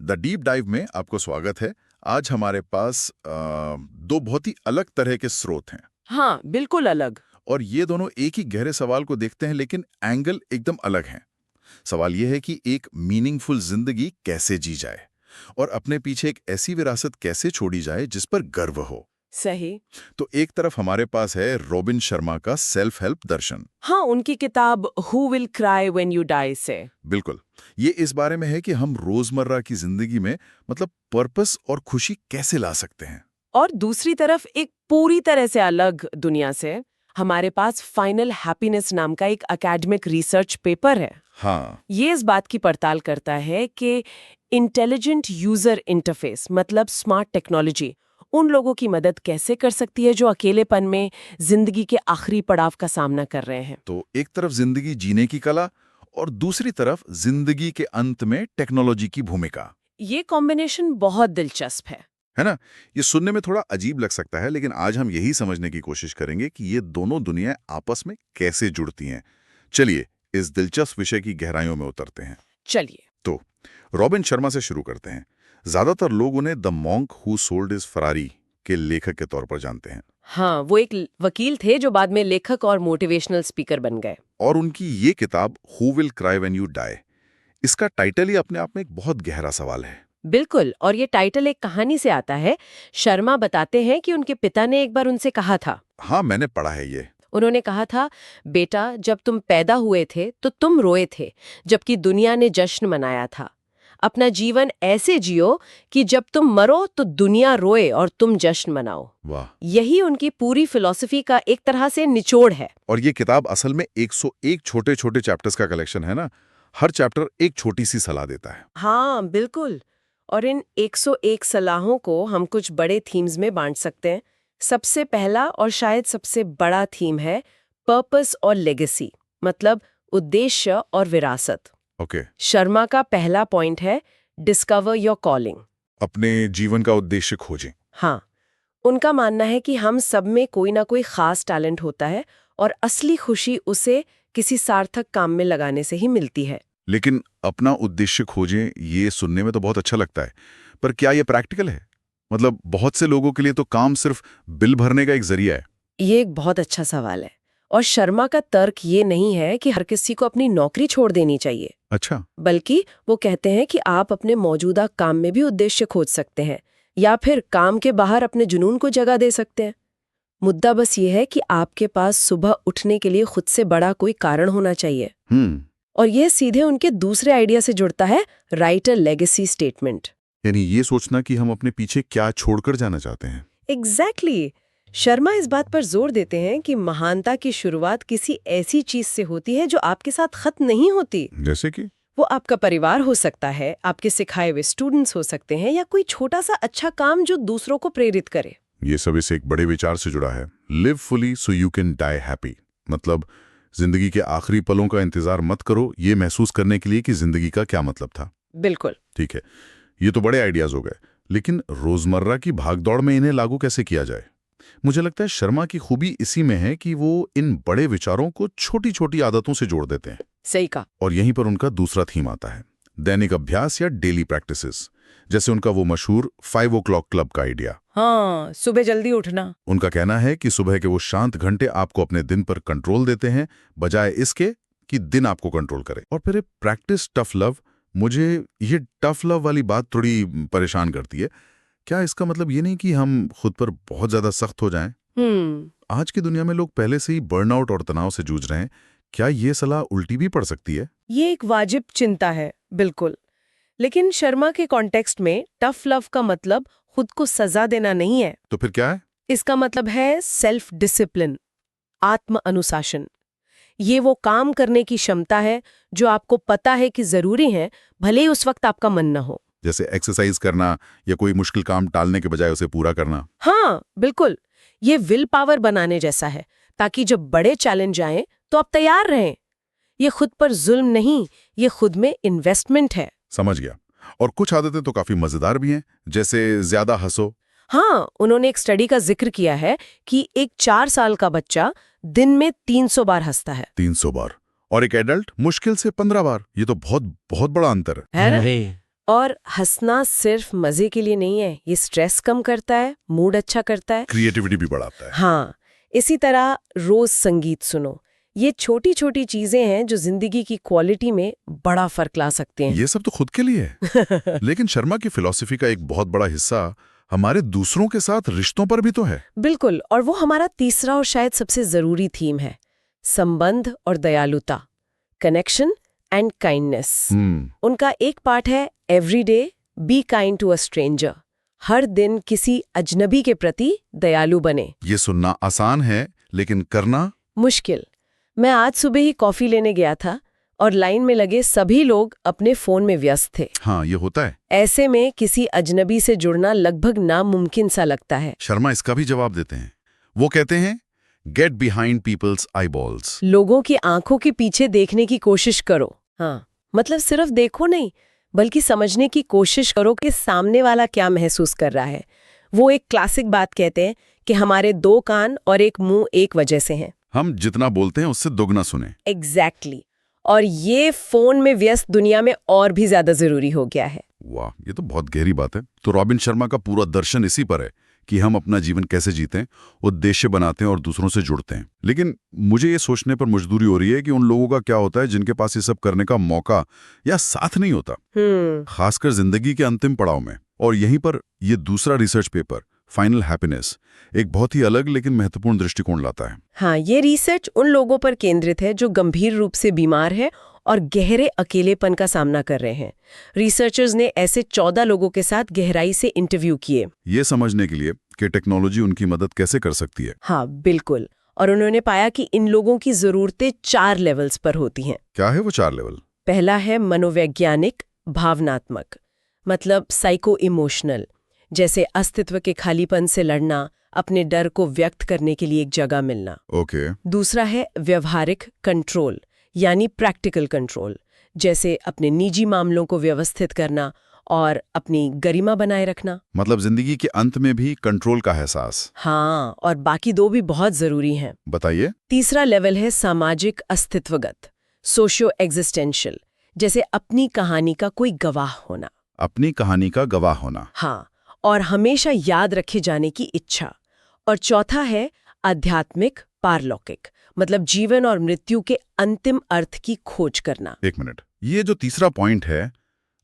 The deep dive में आपको स्वागत है। आज हमारे पास दो बहुत ही अलग तरह के स्रोत हैं। हाँ, बिल्कुल अलग। और ये दोनों एक ही गहरे सवाल को देखते हैं, लेकिन एंगल एकदम अलग है। सवाल ये है कि एक मीनिंगफुल जिंदगी कैसे जी जाए और अपने पीछे एक ऐसी विरासत कैसे छोड़ी जाए जिस पर गर्व हो। सही। तो एक तरफ हमारे पास है रॉबिन शर्मा का सेल्फ हेल्प दर्शन। हाँ, उनकी किताब who will cry when you die से। बिल्कुल, ये इस बारे में है कि हम रोजमर्रा की जिंदगी में पर्पस और खुशी कैसे ला सकते हैं। और दूसरी तरफ एक पूरी तरह से अलग दुनिया से हमारे पास फाइनल हैप्पीनेस नाम का एक एकेडमिक रिसर्च पेपर है। हाँ, ये इस बात की पड़ताल करता है कि इंटेलिजेंट यूजर इंटरफेस मतलब स्मार्ट टेक्नोलॉजी उन लोगों की मदद कैसे कर सकती है जो अकेलेपन में जिंदगी के आखिरी पड़ाव का सामना कर रहे हैं। तो एक तरफ जिंदगी जीने की कला और दूसरी तरफ जिंदगी के अंत में टेक्नोलॉजी की भूमिका। ये कॉम्बिनेशन बहुत दिलचस्प है ना? ये सुनने में थोड़ा अजीब लग सकता है, लेकिन आज हम यही समझने की कोशिश करेंगे कि ये दोनों दुनियाएं आपस में कैसे जुड़ती हैं। चलिए इस दिलचस्प विषय की गहराइयों में उतरते हैं। चलिए। तो रॉबिन शर्मा से शुरू करते हैं। ज्यादातर लोग उन्हें the monk who sold his Ferrari के लेखक के तौर पर जानते हैं। हाँ, वो एक वकील थे जो बाद में लेखक और मोटिवेशनल स्पीकर बन गए। और उनकी ये किताब who will cry when you die, इसका टाइटल ही अपने आप में एक बहुत गहरा सवाल है। बिल्कुल, और ये टाइटल एक कहानी से आता है। शर्मा बताते हैं कि उनके पिता ने एक बार उनसे कहा था। हाँ, मैंने पढ़ा है ये। उन्होंने कहा था, बेटा जब तुम पैदा हुए थे तो तुम रोए थे, जबकि दुनिया ने जश्न मनाया था। अपना जीवन ऐसे जियो कि जब तुम मरो तो दुनिया रोए और तुम जश्न मनाओ। वाह। यही उनकी पूरी फिलॉसफी का एक तरह से निचोड़ है। और ये किताब असल में 101 छोटे छोटे चैप्टर्स का कलेक्शन है ना। हर चैप्टर एक छोटी सी सलाह देता है। हाँ, बिल्कुल। और इन 101 सलाहों को हम कुछ बड़े थीम्स में बांट सकते हैं। सबसे पहला और शायद सबसे बड़ा थीम है पर्पस और लेगेसी, मतलब उद्देश्य और विरासत। ओके। शर्मा का पहला पॉइंट है डिस्कवर योर कॉलिंग, अपने जीवन का उद्देश्य खोजें। हाँ, उनका मानना है कि हम सब में कोई ना कोई खास टैलेंट होता है और असली खुशी उसे किसी सार्थक काम में लगाने से ही मिलती है। लेकिन अपना उद्देश्य खोजें, ये सुनने में तो बहुत अच्छा लगता है, पर क्या ये प्रैक्टिकल है? बहुत से लोगों के लिए तो काम सिर्फ बिल भरने का एक जरिया है। ये एक बहुत अच्छा सवाल है। और शर्मा का तर्क ये नहीं है कि हर किसी को अपनी नौकरी छोड़ देनी चाहिए। अच्छा। बल्कि वो कहते हैं कि आप अपने मौजूदा काम में भी उद्देश्य खोज सकते हैं, या फिर काम के बाहर अपने जुनून को जगह दे सकते हैं। मुद्दा बस ये है कि आपके पास सुबह उठने के लिए खुद से बड़ा कोई कारण होना चाहिए। और यह सीधे उनके दूसरे आइडिया से जुड़ता है, राइट अ लेगेसी स्टेटमेंट। यानी ये सोचना कि हम अपने पीछे क्या छोड़कर जाना चाहते हैं। एग्जैक्टली। शर्मा इस बात पर जोर देते हैं कि महानता की शुरुआत किसी ऐसी चीज से होती है जो आपके साथ खत्म नहीं होती। जैसे कि वो आपका परिवार हो सकता है, आपके सिखाए हुए स्टूडेंट्स हो सकते हैं, या कोई छोटा सा अच्छा काम जो दूसरों को प्रेरित करे। ये सब इस एक बड़े विचार से जुड़ा है, live fully so you can die happy. जिंदगी के आखिरी पलों का इंतजार मत करो, ये महसूस करने के लिए कि जिंदगी का क्या मतलब था। बिल्कुल ठीक है, ये तो बड़े आइडियाज हो गए, लेकिन रोजमर्रा की भागदौड़ में इन्हें लागू कैसे किया जाए? मुझे लगता है शर्मा की खूबी इसी में है कि वो इन बड़े विचारों को छोटी छोटी आदतों से जोड़ देते हैं। सही कहा। और यहीं पर उनका दूसरा थीम आता है, दैनिक अभ्यास या डेली प्रैक्टिसेस। जैसे उनका वो मशहूर 5 o'clock क्लब का आइडिया। हाँ, सुबह जल्दी उठना। उनका कहना है कि सुबह के वो शांत घंटे आपको अपने दिन पर कंट्रोल देते हैं, बजाय इसके कि दिन आपको कंट्रोल करे। और फिर प्रैक्टिस टफ लव। मुझे ये टफ लव वाली बात थोड़ी परेशान करती है। क्या इसका मतलब ये नहीं कि हम खुद पर बहुत ज्यादा सख्त हो जाएं? आज की दुनिया में लोग पहले से ही बर्नआउट और तनाव से जूझ रहे हैं। क्या ये सलाह उल्टी भी पड़ सकती है? ये एक वाजिब चिंता है, बिल्कुल। लेकिन शर्मा के कॉन्टेक्स्ट में टफ लव का मतलब खुद को सजा देना नहीं है। तो फिर क्या है? इसका मतलब है सेल्फ डिसिप्लिन, आत्म अनुशासन। ये वो काम करने की क्षमता है जो आपको पता है कि जरूरी है, भले ही उस वक्त आपका मन न हो। जैसे एक्सरसाइज करना या कोई मुश्किल काम टालने के बजाय उसे पूरा करना। हाँ, बिल्कुल। ये विल पावर बनाने जैसा है, ताकि जब बड़े चैलेंज आएं तो आप तैयार रहें। ये खुद पर जुल्म नहीं, ये खुद में इन्वेस्टमेंट है। समझ गया। और कुछ आदतें तो काफी मजेदार भी हैं, जैसे ज्यादा हंसो। हाँ, उन्होंने एक स्टडी का जिक्र किया है कि एक 4 साल का बच्चा दिन में 300 बार हंसता है। 300 बार। और एक एडल्ट मुश्किल से 15 बार। ये तो बहुत बहुत बड़ा अंतर है ना? और हंसना सिर्फ मजे के लिए नहीं है, ये स्ट्रेस कम करता है, मूड अच्छा करता है। क्रिएटिविटी भी बढ़ाता है। हाँ, इसी तरह रोज संगीत सुनो। ये छोटी छोटी चीजें हैं जो जिंदगी की क्वालिटी में बड़ा फर्क ला सकते हैं। ये सब तो खुद के लिए है। लेकिन शर्मा की फिलॉसफी का एक बहुत बड़ा हिस्सा हमारे दूसरों के साथ रिश्तों पर भी तो है। बिल्कुल, और वो हमारा तीसरा और शायद सबसे जरूरी थीम है, संबंध और दयालुता, कनेक्शन एंड काइंडनेस। उनका एक पार्ट है every day be kind to a stranger. हर दिन किसी अजनबी के प्रति दयालु बने। ये सुनना आसान है, लेकिन करना मुश्किल। मैं आज सुबह ही कॉफी लेने गया था और लाइन में लगे सभी लोग अपने फोन में व्यस्त थे। हाँ, ये होता है। ऐसे में किसी अजनबी से जुड़ना लगभग नामुमकिन सा लगता है। शर्मा इसका भी जवाब देते हैं। वो कहते हैं, गेट बिहाइंड पीपल्स आईबॉल्स। लोगों की आंखों के पीछे देखने की कोशिश करो। हाँ, मतलब सिर्फ देखो नहीं, बल्कि समझने की कोशिश करो कि सामने वाला क्या महसूस कर रहा है। वो एक क्लासिक बात कहते हैं कि हमारे 2 कान और एक मुंह एक वजह से हैं। हम जितना बोलते हैं उससे दोगुना सुने। एग्जैक्टली। और ये फोन में व्यस्त दुनिया में और भी ज्यादा जरूरी हो गया है। वाह, ये तो बहुत गहरी बात है। तो रॉबिन शर्मा का पूरा दर्शन इसी पर है कि हम अपना जीवन कैसे जीते हैं, उद्देश्य बनाते हैं और दूसरों से जुड़ते हैं। लेकिन मुझे ये सोचने पर मजबूरी हो रही है कि उन लोगों का क्या होता है जिनके पास ये सब करने का मौका या साथ नहीं होता, खासकर जिंदगी के अंतिम पड़ाव में। और यहीं पर ये दूसरा रिसर्च पेपर, फाइनल हैप्पीनेस, एक बहुत ही अलग लेकिन महत्वपूर्ण दृष्टिकोण लाता है। हाँ, ये रिसर्च उन लोगों पर केंद्रित है जो गंभीर रूप से बीमार है और गहरे अकेलेपन का सामना कर रहे हैं। रिसर्चर्स ने ऐसे 14 लोगों के साथ गहराई से इंटरव्यू किए, ये समझने के लिए कि टेक्नोलॉजी उनकी मदद कैसे कर सकती है। हाँ बिल्कुल। और उन्होंने पाया कि इन लोगों की जरूरतें 4 लेवल्स पर होती हैं। क्या है वो 4 लेवल? पहला है मनोवैज्ञानिक, भावनात्मक, मतलब साइको इमोशनल, जैसे अस्तित्व के खालीपन से लड़ना, अपने डर को व्यक्त करने के लिए एक जगह मिलना। ओके। दूसरा है व्यवहारिक कंट्रोल, यानी प्रैक्टिकल कंट्रोल, जैसे अपने निजी मामलों को व्यवस्थित करना और अपनी गरिमा बनाए रखना। मतलब जिंदगी के अंत में भी कंट्रोल का एहसास। हाँ, और बाकी 2 भी बहुत जरूरी हैं। बताइए। तीसरा लेवल है सामाजिक अस्तित्वगत, सोशियो एग्जिस्टेंशियल, जैसे अपनी कहानी का कोई गवाह होना। अपनी कहानी का गवाह होना। हाँ, और हमेशा याद रखे जाने की इच्छा। और चौथा है आध्यात्मिक पारलौकिक, मतलब जीवन और मृत्यु के अंतिम अर्थ की खोज करना। 1 मिनट, ये जो तीसरा पॉइंट है,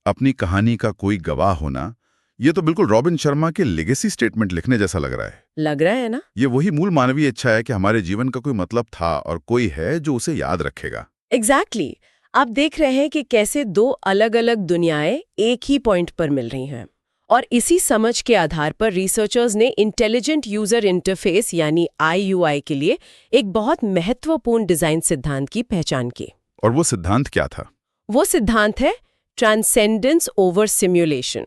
अपनी कहानी का कोई गवाह होना, ये तो बिल्कुल रॉबिन शर्मा के लेगेसी स्टेटमेंट लिखने जैसा लग रहा है। लग रहा है ना? ये वही मूल मानवीय इच्छा है कि हमारे जीवन का कोई मतलब था और कोई है जो उसे याद रखेगा। एग्जैक्टली। आप देख रहे हैं कि कैसे 2 अलग-अलग दुनियाएं एक ही पॉइंट पर मिल रही हैं। और इसी समझ के आधार पर रिसर्चर्स ने इंटेलिजेंट यूजर इंटरफेस यानी IUI के लिए एक बहुत महत्वपूर्ण डिजाइन सिद्धांत की पहचान की। और वो सिद्धांत क्या था? वो सिद्धांत है transcendence over simulation.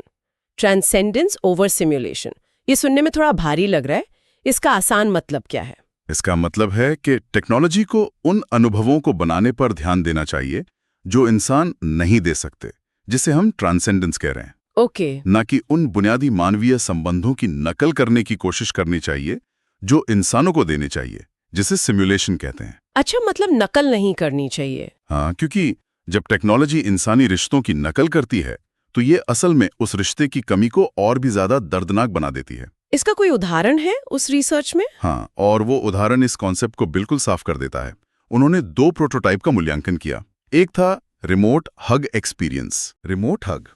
Transcendence over simulation, ये सुनने में थोड़ा भारी लग रहा है। इसका आसान मतलब क्या है? इसका मतलब है कि टेक्नोलॉजी को उन अनुभवों को बनाने पर ध्यान देना चाहिए जो इंसान नहीं दे सकते, जिसे हम ट्रांसेंडेंस कह रहे हैं। ओके। न कि उन बुनियादी मानवीय संबंधों की नकल करने की कोशिश करनी चाहिए जो इंसानों को देने चाहिए, जिसे सिमुलेशन कहते हैं। अच्छा, मतलब नकल नहीं करनी चाहिए। हाँ, क्योंकि जब टेक्नोलॉजी इंसानी रिश्तों की नकल करती है तो ये असल में उस रिश्ते की कमी को और भी ज्यादा दर्दनाक बना देती है। इसका कोई उदाहरण है उस रिसर्च में? हाँ, और वो उदाहरण इस कॉन्सेप्ट को बिल्कुल साफ कर देता है। उन्होंने 2 प्रोटोटाइप का मूल्यांकन किया। एक था रिमोट हग एक्सपीरियंस। रिमोट हग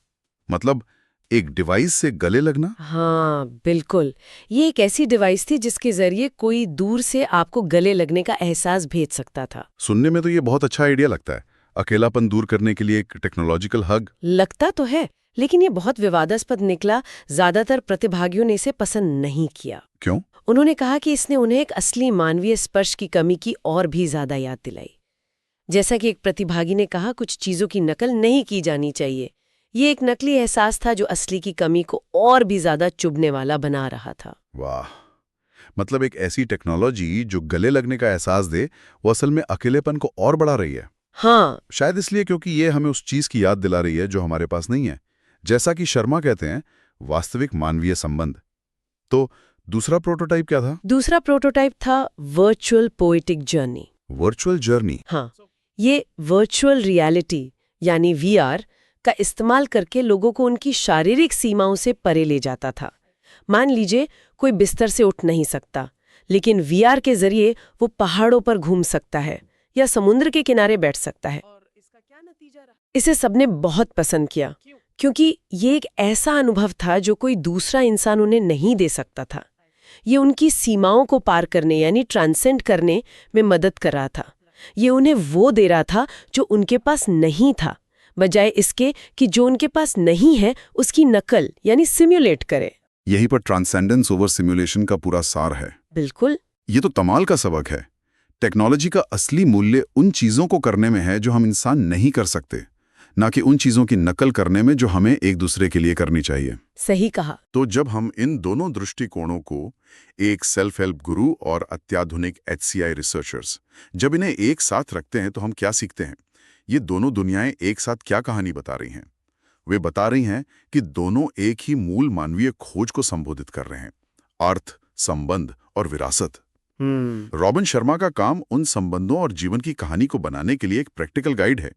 मतलब एक डिवाइस से गले लगना। हाँ बिल्कुल, ये एक ऐसी डिवाइस थी जिसके जरिए कोई दूर से आपको गले लगने का एहसास भेज सकता था। सुनने में तो ये बहुत अच्छा आइडिया लगता है, अकेलापन दूर करने के लिए एक टेक्नोलॉजिकल हग। लगता तो है, लेकिन ये बहुत विवादास्पद निकला। ज्यादातर प्रतिभागियों ने इसे पसंद नहीं किया। क्यों? उन्होंने कहा कि इसने उन्हें एक असली मानवीय स्पर्श की कमी की और भी ज्यादा याद दिलाई। जैसा कि एक प्रतिभागी ने कहा, कुछ चीजों की नकल नहीं की जानी चाहिए। ये एक नकली एहसास था जो असली की कमी को और भी ज्यादा चुभने वाला बना रहा था। वाह, मतलब एक ऐसी टेक्नोलॉजी जो गले लगने का एहसास दे, वो असल में अकेलेपन को और बढ़ा रही है। हाँ, शायद इसलिए क्योंकि ये हमें उस चीज की याद दिला रही है जो हमारे पास नहीं है, जैसा कि शर्मा कहते हैं, वास्तविक मानवीय संबंध। तो दूसरा प्रोटोटाइप क्या था? दूसरा प्रोटोटाइप था virtual poetic journey. Virtual journey. हाँ, ये वर्चुअल रियलिटी यानी VR का इस्तेमाल करके लोगों को उनकी शारीरिक सीमाओं से परे ले जाता था। मान लीजिए कोई बिस्तर से उठ नहीं सकता, लेकिन वीआर के जरिए वो पहाड़ों पर घूम सकता है या समुद्र के किनारे बैठ सकता है। और इसका क्या नतीजा रहा? इसे सबने बहुत पसंद किया, क्योंकि ये एक ऐसा अनुभव था जो कोई दूसरा इंसान उन्हें नहीं दे सकता था। ये उनकी सीमाओं को पार करने यानी ट्रांसेंड करने में मदद कर रहा था। ये उन्हें वो दे रहा था जो उनके पास नहीं था, बजाय इसके कि जो उनके पास नहीं है उसकी नकल यानी सिम्युलेट करे। यहीं पर ट्रांसेंडेंस ओवर सिमुलेशन का पूरा सार है। बिल्कुल। ये तो कमाल का सबक है। टेक्नोलॉजी का असली मूल्य उन चीजों को करने में है जो हम इंसान नहीं कर सकते, ना कि उन चीजों की नकल करने में जो हमें एक दूसरे के लिए करनी चाहिए। सही कहा। तो जब हम इन दोनों दृष्टिकोणों को, एक सेल्फ हेल्प गुरु और अत्याधुनिक HCI रिसर्चर्स, जब इन्हें एक साथ रखते हैं तो हम क्या सीखते हैं? ये दोनों दुनियाएं एक साथ क्या कहानी बता रही हैं? वे बता रही हैं कि दोनों एक ही मूल मानवीय खोज को संबोधित कर रहे हैं: अर्थ, संबंध और विरासत। रॉबिन शर्मा का काम उन संबंधों और जीवन की कहानी को बनाने के लिए एक प्रैक्टिकल गाइड है।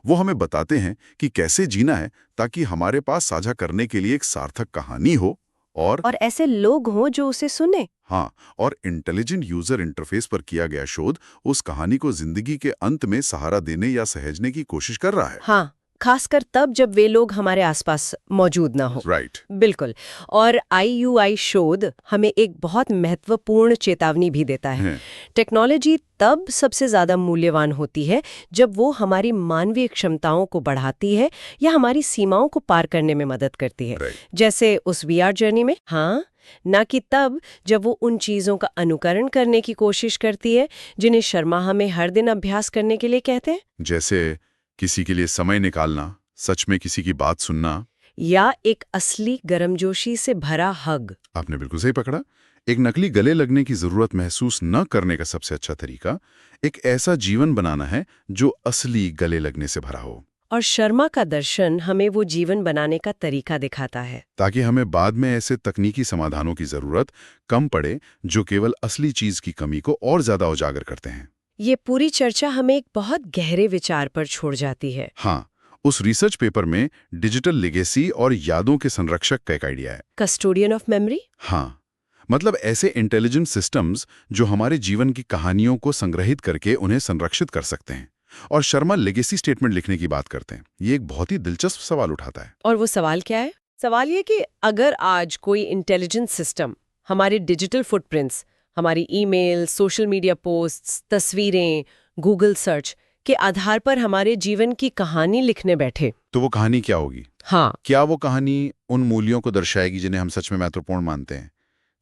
वो हमें बताते हैं कि कैसे जीना है ताकि हमारे पास साझा करने के लिए एक सार्थक कहानी हो और ऐसे लोग हों जो उसे सुने। हाँ, और इंटेलिजेंट यूजर इंटरफेस पर किया गया शोध उस कहानी को जिंदगी के अंत में सहारा देने या सहेजने की कोशिश कर रहा है। हाँ, खासकर तब जब वे लोग हमारे आसपास मौजूद ना हो। राइट। बिल्कुल। और IUI शोध हमें एक बहुत महत्वपूर्ण चेतावनी भी देता है। टेक्नोलॉजी तब सबसे ज्यादा मूल्यवान होती है जब वो हमारी मानवीय क्षमताओं को बढ़ाती है या हमारी सीमाओं को पार करने में मदद करती है। जैसे उस VR जर्नी में। हाँ, ना कि तब जब वो उन चीजों का अनुकरण करने की कोशिश करती है जिन्हें शर्मा हमें हर दिन अभ्यास करने के लिए कहते हैं। जैसे किसी के लिए समय निकालना, सच में किसी की बात सुनना, या एक असली गर्मजोशी से भरा हग। आपने बिल्कुल सही पकड़ा। एक नकली गले लगने की जरूरत महसूस न करने का सबसे अच्छा तरीका एक ऐसा जीवन बनाना है जो असली गले लगने से भरा हो। और शर्मा का दर्शन हमें वो जीवन बनाने का तरीका दिखाता है, ताकि हमें बाद में ऐसे तकनीकी समाधानों की जरूरत कम पड़े जो केवल असली चीज की कमी को और ज्यादा उजागर करते हैं। ये पूरी चर्चा हमें एक बहुत गहरे विचार पर छोड़ जाती है। हाँ, उस रिसर्च पेपर में डिजिटल लेगेसी और यादों के संरक्षक का एक आइडिया है। Custodian of memory. हाँ, मतलब ऐसे इंटेलिजेंट सिस्टम्स जो हमारे जीवन की कहानियों को संग्रहित करके उन्हें संरक्षित कर सकते हैं। और शर्मा लेगेसी स्टेटमेंट लिखने की बात करते हैं। ये एक बहुत ही दिलचस्प सवाल उठाता है। और वो सवाल क्या है? सवाल ये कि अगर आज कोई इंटेलिजेंट सिस्टम हमारे डिजिटल फुटप्रिंट्स, हमारी ईमेल, सोशल मीडिया पोस्ट्स, तस्वीरें, गूगल सर्च के आधार पर हमारे जीवन की कहानी लिखने बैठे, तो वो कहानी क्या होगी? हाँ, क्या वो कहानी उन मूल्यों को दर्शाएगी जिन्हें हम सच में महत्वपूर्ण मानते हैं,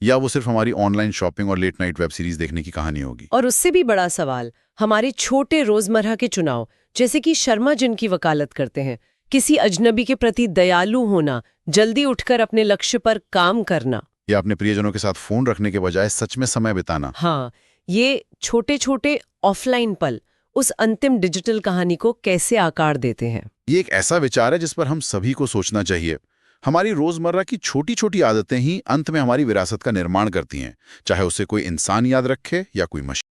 या वो सिर्फ हमारी ऑनलाइन शॉपिंग और लेट नाइट वेब सीरीज देखने की कहानी होगी? और उससे भी बड़ा सवाल, हमारे छोटे रोजमर्रा के चुनाव, जैसे कि शर्मा जिनकी वकालत करते हैं, किसी अजनबी के प्रति दयालु होना, जल्दी उठकर अपने लक्ष्य पर काम करना, या अपने प्रियजनों के साथ फोन रखने के बजाय सच में समय बिताना। हाँ, ये छोटे छोटे ऑफलाइन पल उस अंतिम डिजिटल कहानी को कैसे आकार देते हैं। ये एक ऐसा विचार है जिस पर हम सभी को सोचना चाहिए। हमारी रोजमर्रा की छोटी छोटी आदतें ही अंत में हमारी विरासत का निर्माण करती हैं, चाहे उसे कोई इंसान याद रखे या कोई मशीन।